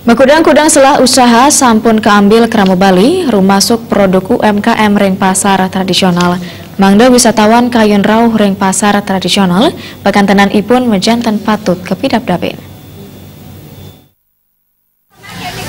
Bekudang-kudang selah usaha sampun keambil Keramu Bali, rumasuk produk UMKM ring pasar tradisional. Mangda wisatawan kayun rauh ring pasar tradisional, pakantenan ipun mejanten patut kepidap-dapin.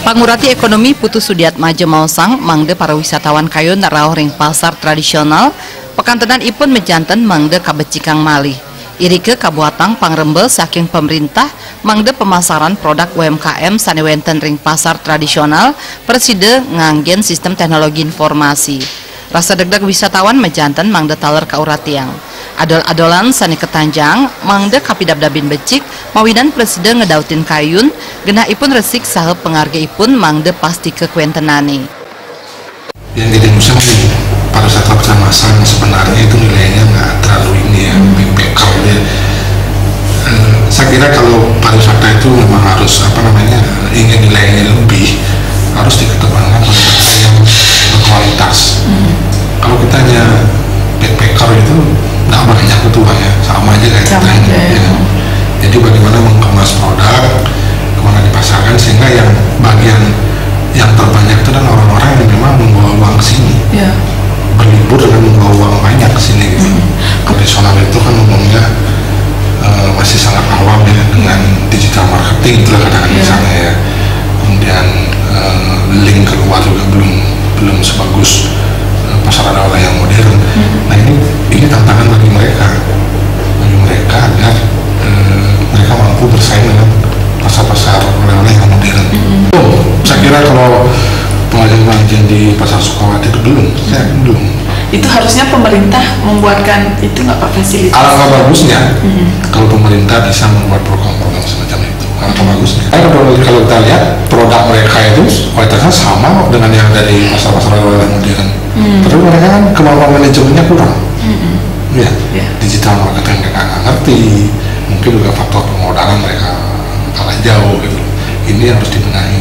Pangurati ekonomi Putu Sudiat Maje Mausang, mangde para wisatawan kayun rauh ring pasar tradisional, pakantenan ipun mejanten mangde kabecikang malih. Irike kabuatang pangrembel saking pemerintah mangde pemasaran produk UMKM sanewenten ring pasar tradisional perside nganggen sistem teknologi informasi. Rasa degdeg wisatawan mejanten mangde taler kauratiang. Adol-adolan sani ketanjang mangde kapidab-dabin becik mawidan preside ngedautin kayun genahipun resik saha penghargaipun mangde pasti kekuentenani. Yang jadi musim pada saat lapisan masal sebenarnya itu nilainya nggak terlalu ini ya, BPK ya. Saya kira kalau pariwisata itu memang harus ingin nilainya lebih, harus dikedepankan pariwisata yang berkualitas. Kalau kita hanya backpacker itu nggak banyak ketua ya, sama aja kayak kita ya. Jadi bagaimana mengemas produk, kemana dipasarkan sehingga yang bagian yang terbanyak itu adalah orang-orang yang memang membawa uang ke sini. Berlibur dengan membawa uang banyak ke sini gitu. Tradisional itu kan umumnya masih sangat awam ya, dengan digital marketing itulah kadang-kadang misalnya ya. Kemudian link keluar juga belum sebagus pasaran oleh yang modern. Nah ini tantangan bagi mereka agar mereka mampu bersaing dengan pasar-pasar oleh-oleh yang modern. Saya kira kalau pengrajin-pengrajin di pasar Sukawati itu belum. Itu harusnya pemerintah membuatkan itu nggak Pak fasilitas? Alangkah bagusnya kalau pemerintah bisa membuat program-program semacam itu. Alangkah bagusnya. Kalau kita lihat produk mereka itu kualitasnya sama dengan yang dari pasar-pasar oleh-oleh modern. Tapi mereka kan kemampuan manajemennya kurang. Digital marketing mereka nggak ngerti. Mungkin juga faktor permodalan mereka kalah jauh gitu. Ini harus dibenahi.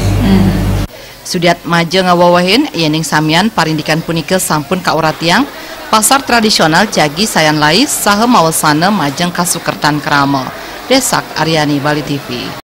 Sudiat Maje ngawawahin yening samian parindikan punike sampun kauratiang pasar tradisional Jagi Sayan Lais saha mawasana majeng kasukertan Krama. Desak Aryani, Bali TV.